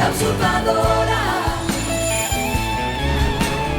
la usurpadora,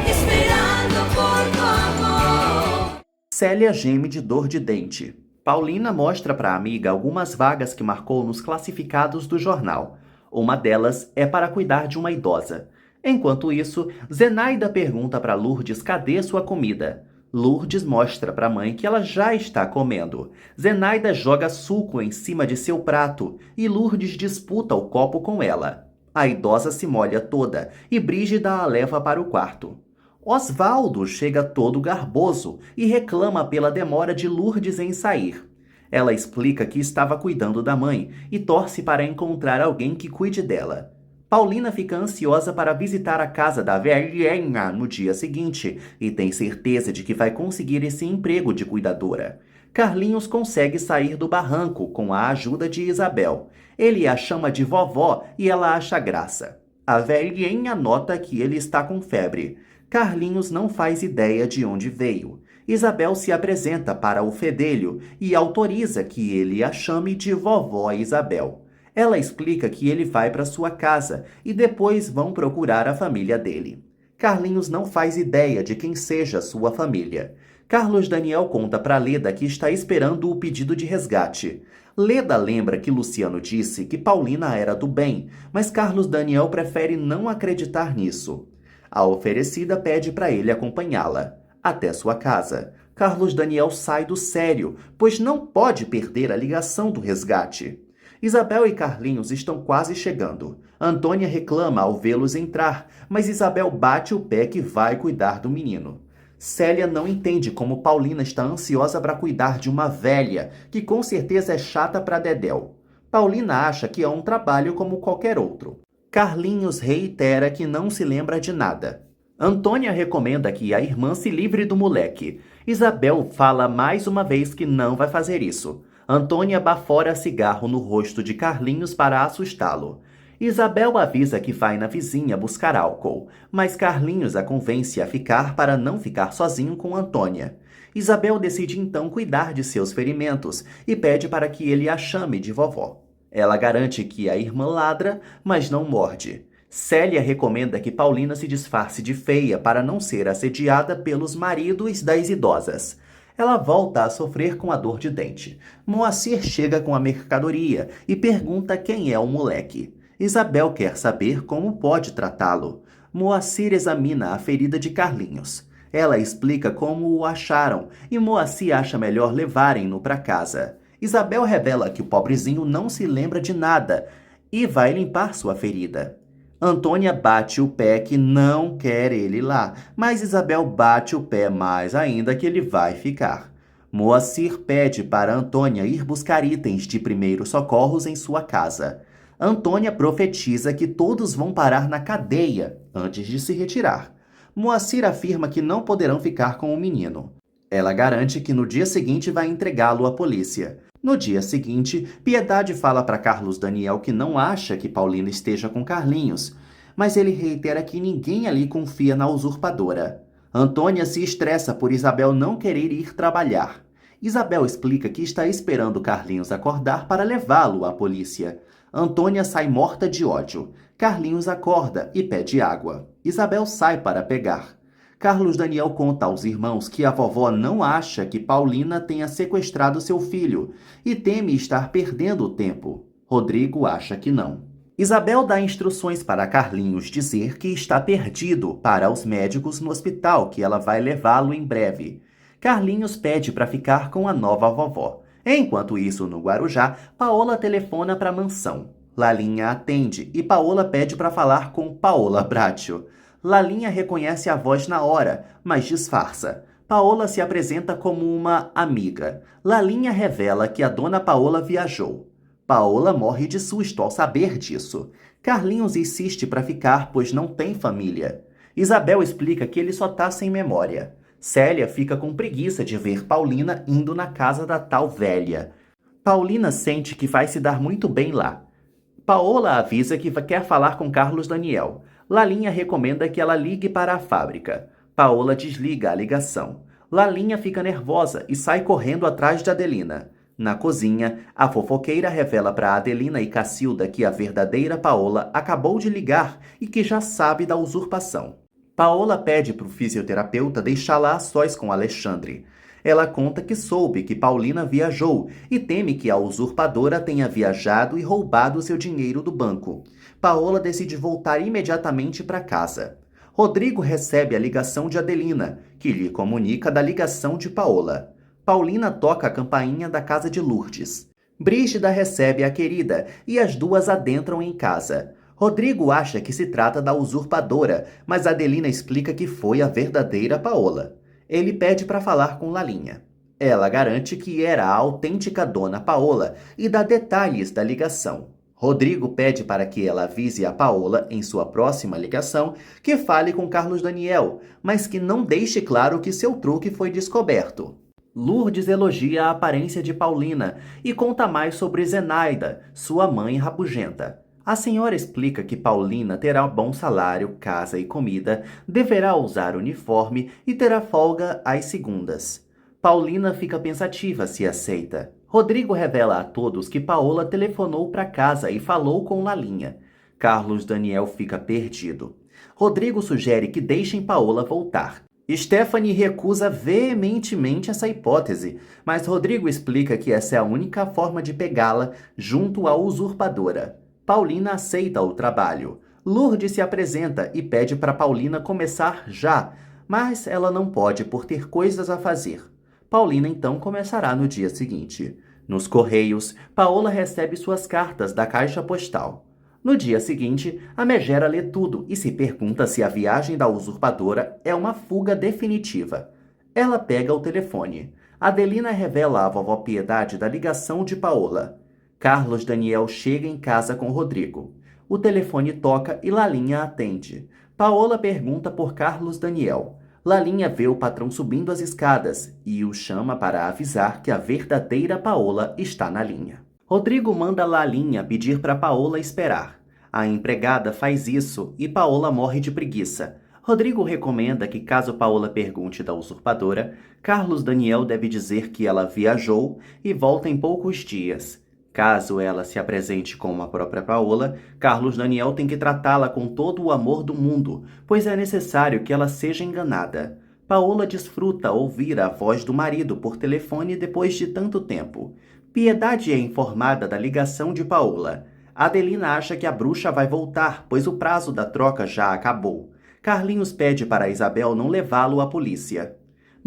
esperando por tu amor. Célia geme de dor de dente. Paulina mostra para a amiga algumas vagas que marcou nos classificados do jornal. Uma delas é para cuidar de uma idosa. Enquanto isso, Zenaida pergunta para Lourdes cadê sua comida. Lourdes mostra para a mãe que ela já está comendo. Zenaida joga suco em cima de seu prato e Lourdes disputa o copo com ela. A idosa se molha toda e Brígida a leva para o quarto. Osvaldo chega todo garboso e reclama pela demora de Lourdes em sair. Ela explica que estava cuidando da mãe e torce para encontrar alguém que cuide dela. Paulina fica ansiosa para visitar a casa da velhinha no dia seguinte e tem certeza de que vai conseguir esse emprego de cuidadora. Carlinhos consegue sair do barranco com a ajuda de Isabel. Ele a chama de vovó e ela acha graça. A velhinha nota que ele está com febre. Carlinhos não faz ideia de onde veio. Isabel se apresenta para o fedelho e autoriza que ele a chame de vovó Isabel. Ela explica que ele vai para sua casa e depois vão procurar a família dele. Carlinhos não faz ideia de quem seja sua família. Carlos Daniel conta para Leda que está esperando o pedido de resgate. Leda lembra que Luciano disse que Paulina era do bem, mas Carlos Daniel prefere não acreditar nisso. A oferecida pede para ele acompanhá-la até sua casa. Carlos Daniel sai do sério, pois não pode perder a ligação do resgate. Isabel e Carlinhos estão quase chegando. Antônia reclama ao vê-los entrar, mas Isabel bate o pé que vai cuidar do menino. Célia não entende como Paulina está ansiosa para cuidar de uma velha, que com certeza é chata para Dedéu. Paulina acha que é um trabalho como qualquer outro. Carlinhos reitera que não se lembra de nada. Antônia recomenda que a irmã se livre do moleque. Isabel fala mais uma vez que não vai fazer isso. Antônia bafora cigarro no rosto de Carlinhos para assustá-lo. Isabel avisa que vai na vizinha buscar álcool, mas Carlinhos a convence a ficar para não ficar sozinho com Antônia. Isabel decide então cuidar de seus ferimentos e pede para que ele a chame de vovó. Ela garante que a irmã ladra, mas não morde. Célia recomenda que Paulina se disfarce de feia para não ser assediada pelos maridos das idosas. Ela volta a sofrer com a dor de dente. Moacir chega com a mercadoria e pergunta quem é o moleque. Isabel quer saber como pode tratá-lo. Moacir examina a ferida de Carlinhos. Ela explica como o acharam e Moacir acha melhor levarem-no para casa. Isabel revela que o pobrezinho não se lembra de nada e vai limpar sua ferida. Antônia bate o pé que não quer ele lá, mas Isabel bate o pé mais ainda que ele vai ficar. Moacir pede para Antônia ir buscar itens de primeiros socorros em sua casa. Antônia profetiza que todos vão parar na cadeia antes de se retirar. Moacir afirma que não poderão ficar com o menino. Ela garante que no dia seguinte vai entregá-lo à polícia. No dia seguinte, Piedade fala para Carlos Daniel que não acha que Paulina esteja com Carlinhos, mas ele reitera que ninguém ali confia na usurpadora. Antônia se estressa por Isabel não querer ir trabalhar. Isabel explica que está esperando Carlinhos acordar para levá-lo à polícia. Antônia sai morta de ódio. Carlinhos acorda e pede água. Isabel sai para pegar. Carlos Daniel conta aos irmãos que a vovó não acha que Paulina tenha sequestrado seu filho e teme estar perdendo o tempo. Rodrigo acha que não. Isabel dá instruções para Carlinhos dizer que está perdido para os médicos no hospital, que ela vai levá-lo em breve. Carlinhos pede para ficar com a nova vovó. Enquanto isso, no Guarujá, Paola telefona para a mansão. Lalinha atende e Paola pede para falar com Paola Bracho. Lalinha reconhece a voz na hora, mas disfarça. Paola se apresenta como uma amiga. Lalinha revela que a dona Paola viajou. Paola morre de susto ao saber disso. Carlinhos insiste para ficar, pois não tem família. Isabel explica que ele só tá sem memória. Célia fica com preguiça de ver Paulina indo na casa da tal velha. Paulina sente que vai se dar muito bem lá. Paola avisa que quer falar com Carlos Daniel. Lalinha recomenda que ela ligue para a fábrica. Paola desliga a ligação. Lalinha fica nervosa e sai correndo atrás de Adelina. Na cozinha, a fofoqueira revela para Adelina e Cacilda que a verdadeira Paola acabou de ligar e que já sabe da usurpação. Paola pede para o fisioterapeuta deixá-la a sós com Alexandre. Ela conta que soube que Paulina viajou e teme que a usurpadora tenha viajado e roubado seu dinheiro do banco. Paola decide voltar imediatamente para casa. Rodrigo recebe a ligação de Adelina, que lhe comunica da ligação de Paola. Paulina toca a campainha da casa de Lourdes. Brígida recebe a querida e as duas adentram em casa. Rodrigo acha que se trata da usurpadora, mas Adelina explica que foi a verdadeira Paola. Ele pede para falar com Lalinha. Ela garante que era a autêntica dona Paola e dá detalhes da ligação. Rodrigo pede para que ela avise a Paola, em sua próxima ligação, que fale com Carlos Daniel, mas que não deixe claro que seu truque foi descoberto. Lourdes elogia a aparência de Paulina e conta mais sobre Zenaida, sua mãe rabugenta. A senhora explica que Paulina terá bom salário, casa e comida, deverá usar uniforme e terá folga às segundas. Paulina fica pensativa se aceita. Rodrigo revela a todos que Paola telefonou para casa e falou com Lalinha. Carlos Daniel fica perdido. Rodrigo sugere que deixem Paola voltar. Stephanie recusa veementemente essa hipótese, mas Rodrigo explica que essa é a única forma de pegá-la junto à usurpadora. Paulina aceita o trabalho. Lourdes se apresenta e pede para Paulina começar já, mas ela não pode por ter coisas a fazer. Paulina então começará no dia seguinte. Nos Correios, Paola recebe suas cartas da caixa postal. No dia seguinte, a megera lê tudo e se pergunta se a viagem da usurpadora é uma fuga definitiva. Ela pega o telefone. Adelina revela à vovó Piedade da ligação de Paola. Carlos Daniel chega em casa com Rodrigo. O telefone toca e Lalinha atende. Paola pergunta por Carlos Daniel. Lalinha vê o patrão subindo as escadas e o chama para avisar que a verdadeira Paola está na linha. Rodrigo manda Lalinha pedir para Paola esperar. A empregada faz isso e Paola morre de preguiça. Rodrigo recomenda que, caso Paola pergunte da usurpadora, Carlos Daniel deve dizer que ela viajou e volta em poucos dias. Caso ela se apresente como a própria Paola, Carlos Daniel tem que tratá-la com todo o amor do mundo, pois é necessário que ela seja enganada. Paola desfruta ouvir a voz do marido por telefone depois de tanto tempo. Piedade é informada da ligação de Paola. Adelina acha que a bruxa vai voltar, pois o prazo da troca já acabou. Carlinhos pede para Isabel não levá-lo à polícia.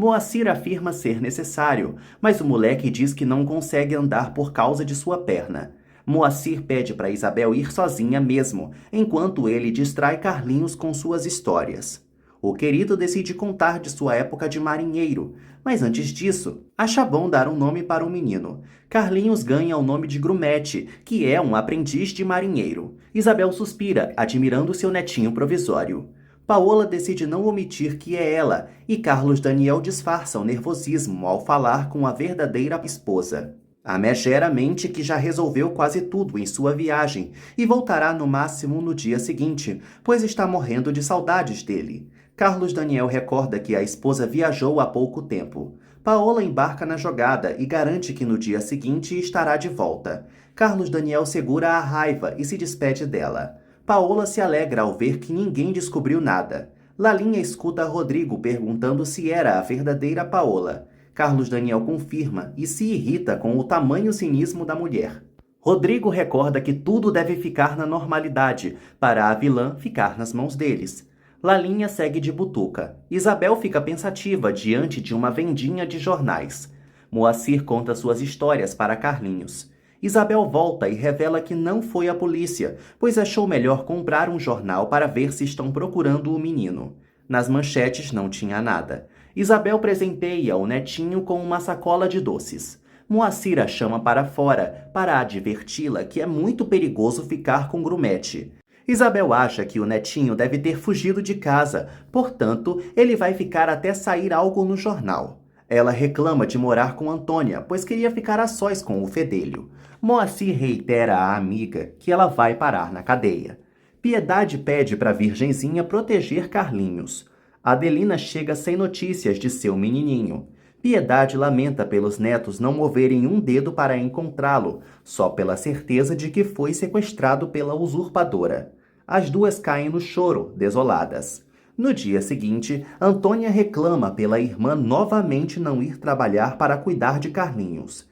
Moacir afirma ser necessário, mas o moleque diz que não consegue andar por causa de sua perna. Moacir pede para Isabel ir sozinha mesmo, enquanto ele distrai Carlinhos com suas histórias. O querido decide contar de sua época de marinheiro, mas antes disso, acha bom dar um nome para o menino. Carlinhos ganha o nome de Grumete, que é um aprendiz de marinheiro. Isabel suspira, admirando seu netinho provisório. Paola decide não omitir que é ela, e Carlos Daniel disfarça o nervosismo ao falar com a verdadeira esposa. A megera mente que já resolveu quase tudo em sua viagem e voltará no máximo no dia seguinte, pois está morrendo de saudades dele. Carlos Daniel recorda que a esposa viajou há pouco tempo. Paola embarca na jogada e garante que no dia seguinte estará de volta. Carlos Daniel segura a raiva e se despede dela. Paola se alegra ao ver que ninguém descobriu nada. Lalinha escuta Rodrigo perguntando se era a verdadeira Paola. Carlos Daniel confirma e se irrita com o tamanho cinismo da mulher. Rodrigo recorda que tudo deve ficar na normalidade, para a vilã ficar nas mãos deles. Lalinha segue de butuca. Isabel fica pensativa diante de uma vendinha de jornais. Moacir conta suas histórias para Carlinhos. Isabel volta e revela que não foi à polícia, pois achou melhor comprar um jornal para ver se estão procurando o menino. Nas manchetes não tinha nada. Isabel presenteia o netinho com uma sacola de doces. Moacir a chama para fora, para adverti-la que é muito perigoso ficar com Grumete. Isabel acha que o netinho deve ter fugido de casa, portanto, ele vai ficar até sair algo no jornal. Ela reclama de morar com Antônia, pois queria ficar a sós com o fedelho. Moacir reitera à amiga que ela vai parar na cadeia. Piedade pede para a Virgenzinha proteger Carlinhos. Adelina chega sem notícias de seu menininho. Piedade lamenta pelos netos não moverem um dedo para encontrá-lo, só pela certeza de que foi sequestrado pela usurpadora. As duas caem no choro, desoladas. No dia seguinte, Antônia reclama pela irmã novamente não ir trabalhar para cuidar de Carlinhos.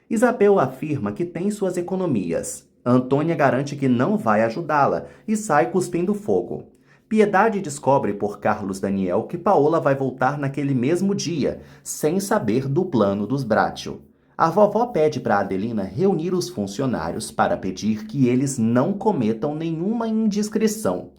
Isabel afirma que tem suas economias. Antônia garante que não vai ajudá-la e sai cuspindo fogo. Piedade descobre por Carlos Daniel que Paola vai voltar naquele mesmo dia, sem saber do plano dos Bratio. A vovó pede para Adelina reunir os funcionários para pedir que eles não cometam nenhuma indiscrição.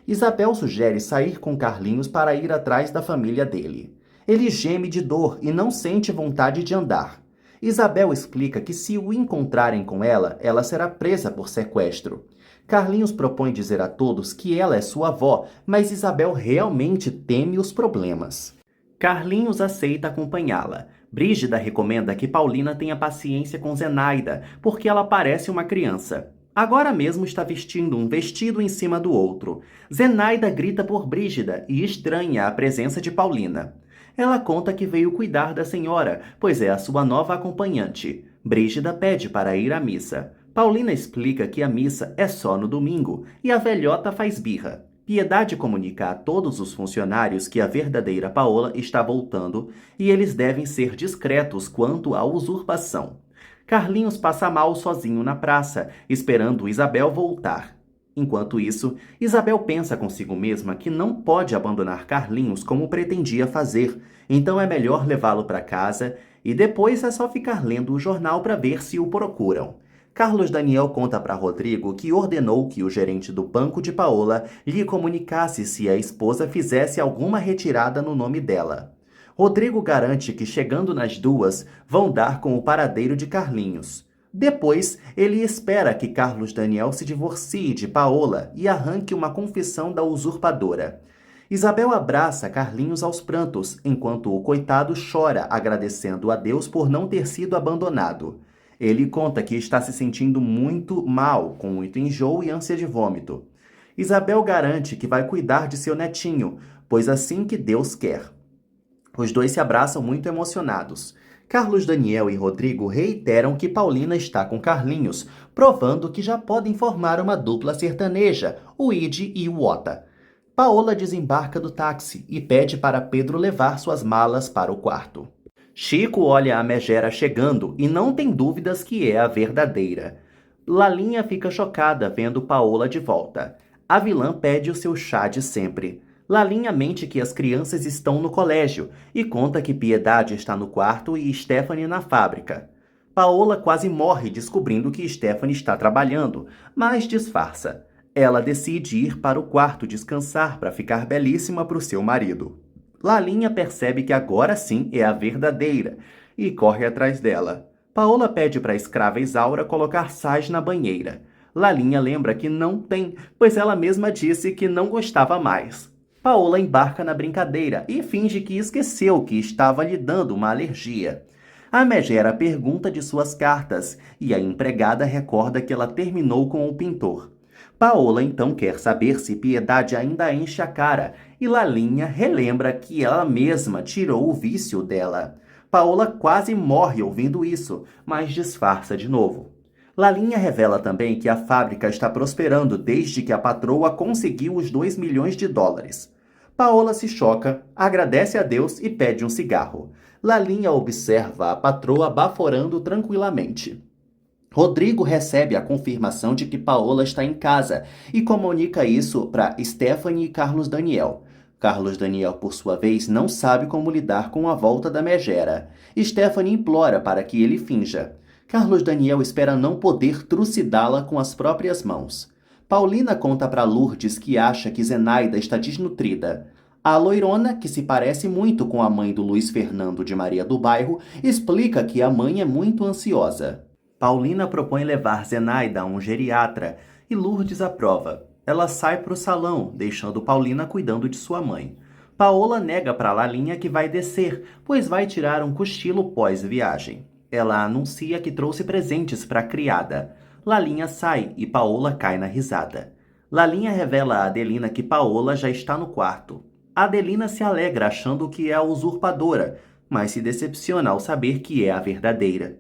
Isabel sugere sair com Carlinhos para ir atrás da família dele. Ele geme de dor e não sente vontade de andar. Isabel explica que se o encontrarem com ela, ela será presa por sequestro. Carlinhos propõe dizer a todos que ela é sua avó, mas Isabel realmente teme os problemas. Carlinhos aceita acompanhá-la. Brígida recomenda que Paulina tenha paciência com Zenaida, porque ela parece uma criança. Agora mesmo está vestindo um vestido em cima do outro. Zenaida grita por Brígida e estranha a presença de Paulina. Ela conta que veio cuidar da senhora, pois é a sua nova acompanhante. Brígida pede para ir à missa. Paulina explica que a missa é só no domingo e a velhota faz birra. Piedade comunica a todos os funcionários que a verdadeira Paola está voltando e eles devem ser discretos quanto à usurpação. Carlinhos passa mal sozinho na praça, esperando Isabel voltar. Enquanto isso, Isabel pensa consigo mesma que não pode abandonar Carlinhos como pretendia fazer, então é melhor levá-lo para casa e depois é só ficar lendo o jornal para ver se o procuram. Carlos Daniel conta para Rodrigo que ordenou que o gerente do banco de Paola lhe comunicasse se a esposa fizesse alguma retirada no nome dela. Rodrigo garante que, chegando nas duas, vão dar com o paradeiro de Carlinhos. Depois, ele espera que Carlos Daniel se divorcie de Paola e arranque uma confissão da usurpadora. Isabel abraça Carlinhos aos prantos, enquanto o coitado chora, agradecendo a Deus por não ter sido abandonado. Ele conta que está se sentindo muito mal, com muito enjoo e ânsia de vômito. Isabel garante que vai cuidar de seu netinho, pois assim que Deus quer. Os dois se abraçam muito emocionados. Carlos Daniel e Rodrigo reiteram que Paulina está com Carlinhos, provando que já podem formar uma dupla sertaneja, o Ide e o Ota. Paola desembarca do táxi e pede para Pedro levar suas malas para o quarto. Chico olha a megera chegando e não tem dúvidas que é a verdadeira. Lalinha fica chocada vendo Paola de volta. A vilã pede o seu chá de sempre. Lalinha mente que as crianças estão no colégio e conta que Piedade está no quarto e Stephanie na fábrica. Paola quase morre descobrindo que Stephanie está trabalhando, mas disfarça. Ela decide ir para o quarto descansar para ficar belíssima para o seu marido. Lalinha percebe que agora sim é a verdadeira e corre atrás dela. Paola pede para a escrava Isaura colocar sais na banheira. Lalinha lembra que não tem, pois ela mesma disse que não gostava mais. Paola embarca na brincadeira e finge que esqueceu que estava lhe dando uma alergia. A megera pergunta de suas cartas e a empregada recorda que ela terminou com o pintor. Paola então quer saber se Piedade ainda enche a cara e Lalinha relembra que ela mesma tirou o vício dela. Paola quase morre ouvindo isso, mas disfarça de novo. Lalinha revela também que a fábrica está prosperando desde que a patroa conseguiu os 2 milhões de dólares. Paola se choca, agradece a Deus e pede um cigarro. Lalinha observa a patroa baforando tranquilamente. Rodrigo recebe a confirmação de que Paola está em casa e comunica isso para Stephanie e Carlos Daniel. Carlos Daniel, por sua vez, não sabe como lidar com a volta da megera. Stephanie implora para que ele finja. Carlos Daniel espera não poder trucidá-la com as próprias mãos. Paulina conta para Lourdes que acha que Zenaida está desnutrida. A loirona, que se parece muito com a mãe do Luiz Fernando de Maria do Bairro, explica que a mãe é muito ansiosa. Paulina propõe levar Zenaida a um geriatra e Lourdes aprova. Ela sai para o salão, deixando Paulina cuidando de sua mãe. Paola nega para Lalinha que vai descer, pois vai tirar um cochilo pós-viagem. Ela anuncia que trouxe presentes para a criada. Lalinha sai e Paola cai na risada. Lalinha revela a Adelina que Paola já está no quarto. Adelina se alegra achando que é a usurpadora, mas se decepciona ao saber que é a verdadeira.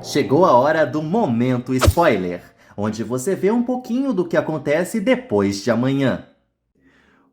Chegou a hora do momento spoiler, onde você vê um pouquinho do que acontece depois de amanhã.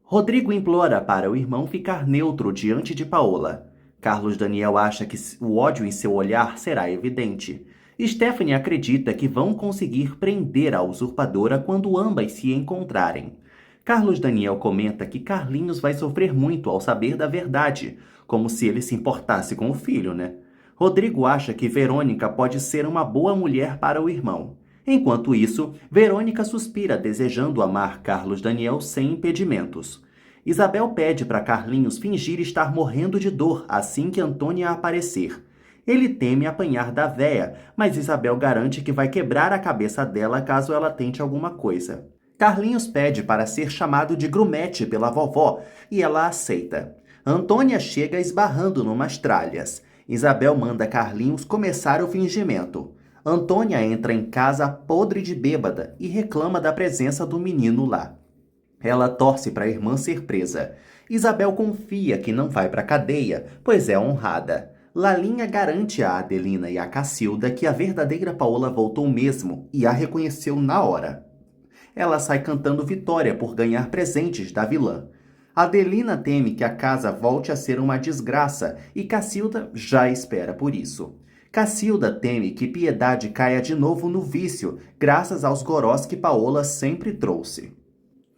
Rodrigo implora para o irmão ficar neutro diante de Paola. Carlos Daniel acha que o ódio em seu olhar será evidente. Stephanie acredita que vão conseguir prender a usurpadora quando ambas se encontrarem. Carlos Daniel comenta que Carlinhos vai sofrer muito ao saber da verdade, como se ele se importasse com o filho, né? Rodrigo acha que Verônica pode ser uma boa mulher para o irmão. Enquanto isso, Verônica suspira desejando amar Carlos Daniel sem impedimentos. Isabel pede para Carlinhos fingir estar morrendo de dor assim que Antônia aparecer. Ele teme apanhar da véia, mas Isabel garante que vai quebrar a cabeça dela caso ela tente alguma coisa. Carlinhos pede para ser chamado de grumete pela vovó e ela aceita. Antônia chega esbarrando numas tralhas. Isabel manda Carlinhos começar o fingimento. Antônia entra em casa podre de bêbada e reclama da presença do menino lá. Ela torce para a irmã ser presa. Isabel confia que não vai para a cadeia, pois é honrada. Lalinha garante a Adelina e a Cacilda que a verdadeira Paola voltou mesmo e a reconheceu na hora. Ela sai cantando vitória por ganhar presentes da vilã. Adelina teme que a casa volte a ser uma desgraça e Cacilda já espera por isso. Cacilda teme que Piedade caia de novo no vício, graças aos gorós que Paola sempre trouxe.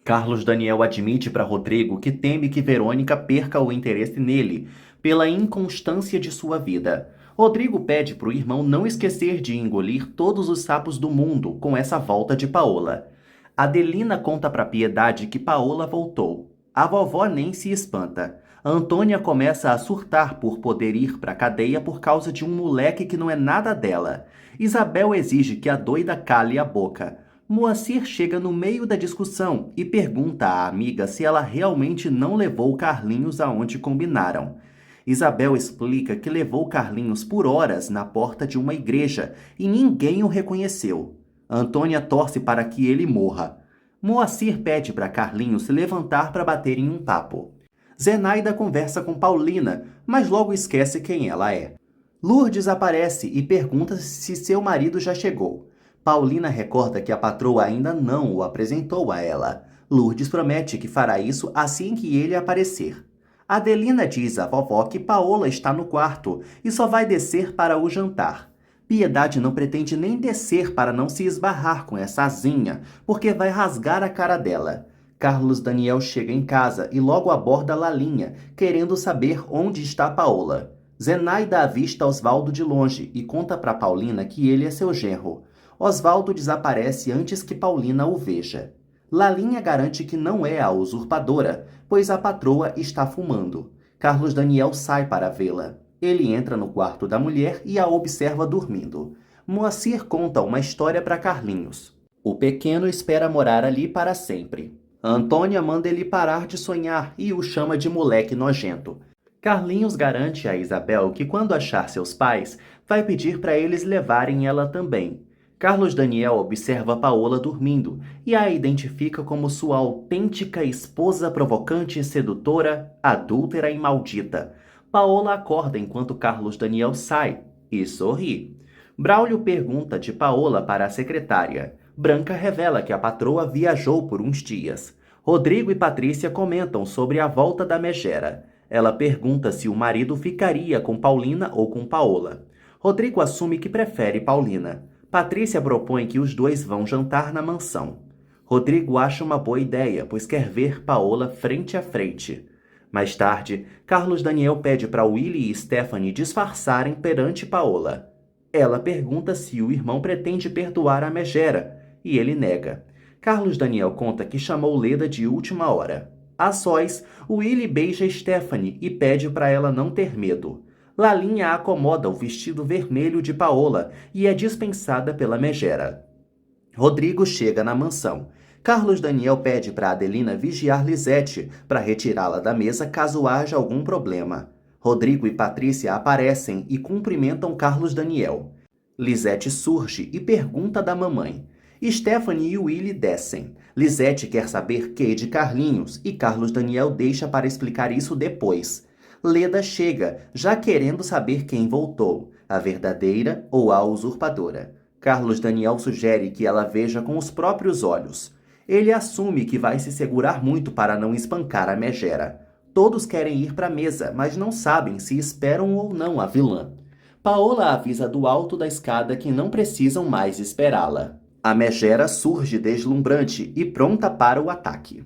Carlos Daniel admite para Rodrigo que teme que Verônica perca o interesse nele, pela inconstância de sua vida. Rodrigo pede para o irmão não esquecer de engolir todos os sapos do mundo com essa volta de Paola. Adelina conta para Piedade que Paola voltou. A vovó nem se espanta. Antônia começa a surtar por poder ir para a cadeia por causa de um moleque que não é nada dela. Isabel exige que a doida cale a boca. Moacir chega no meio da discussão e pergunta à amiga se ela realmente não levou Carlinhos aonde combinaram. Isabel explica que levou Carlinhos por horas na porta de uma igreja e ninguém o reconheceu. Antônia torce para que ele morra. Moacir pede para Carlinhos se levantar para bater em um papo. Zenaida conversa com Paulina, mas logo esquece quem ela é. Lourdes aparece e pergunta se seu marido já chegou. Paulina recorda que a patroa ainda não o apresentou a ela. Lourdes promete que fará isso assim que ele aparecer. Adelina diz à vovó que Paola está no quarto e só vai descer para o jantar. Piedade não pretende nem descer para não se esbarrar com essa asinha, porque vai rasgar a cara dela. Carlos Daniel chega em casa e logo aborda Lalinha, querendo saber onde está Paola. Zenaida avista Osvaldo de longe e conta para Paulina que ele é seu genro. Osvaldo desaparece antes que Paulina o veja. Lalinha garante que não é a usurpadora, pois a patroa está fumando. Carlos Daniel sai para vê-la. Ele entra no quarto da mulher e a observa dormindo. Moacir conta uma história para Carlinhos. O pequeno espera morar ali para sempre. Antônia manda ele parar de sonhar e o chama de moleque nojento. Carlinhos garante a Isabel que quando achar seus pais, vai pedir para eles levarem ela também. Carlos Daniel observa Paola dormindo e a identifica como sua autêntica esposa provocante, sedutora, adúltera e maldita. Paola acorda enquanto Carlos Daniel sai e sorri. Braulio pergunta de Paola para a secretária. Branca revela que a patroa viajou por uns dias. Rodrigo e Patrícia comentam sobre a volta da megera. Ela pergunta se o marido ficaria com Paulina ou com Paola. Rodrigo assume que prefere Paulina. Patrícia propõe que os dois vão jantar na mansão. Rodrigo acha uma boa ideia, pois quer ver Paola frente a frente. Mais tarde, Carlos Daniel pede para Willy e Stephanie disfarçarem perante Paola. Ela pergunta se o irmão pretende perdoar a megera, e ele nega. Carlos Daniel conta que chamou Leda de última hora. A sós, Willy beija Stephanie e pede para ela não ter medo. Lalinha acomoda o vestido vermelho de Paola e é dispensada pela megera. Rodrigo chega na mansão. Carlos Daniel pede para Adelina vigiar Lisete para retirá-la da mesa caso haja algum problema. Rodrigo e Patrícia aparecem e cumprimentam Carlos Daniel. Lisete surge e pergunta da mamãe. Stephanie e Willy descem. Lisete quer saber que de Carlinhos e Carlos Daniel deixa para explicar isso depois. Leda chega, já querendo saber quem voltou, a verdadeira ou a usurpadora. Carlos Daniel sugere que ela veja com os próprios olhos. Ele assume que vai se segurar muito para não espancar a megera. Todos querem ir para a mesa, mas não sabem se esperam ou não a vilã. Paola avisa do alto da escada que não precisam mais esperá-la. A megera surge deslumbrante e pronta para o ataque.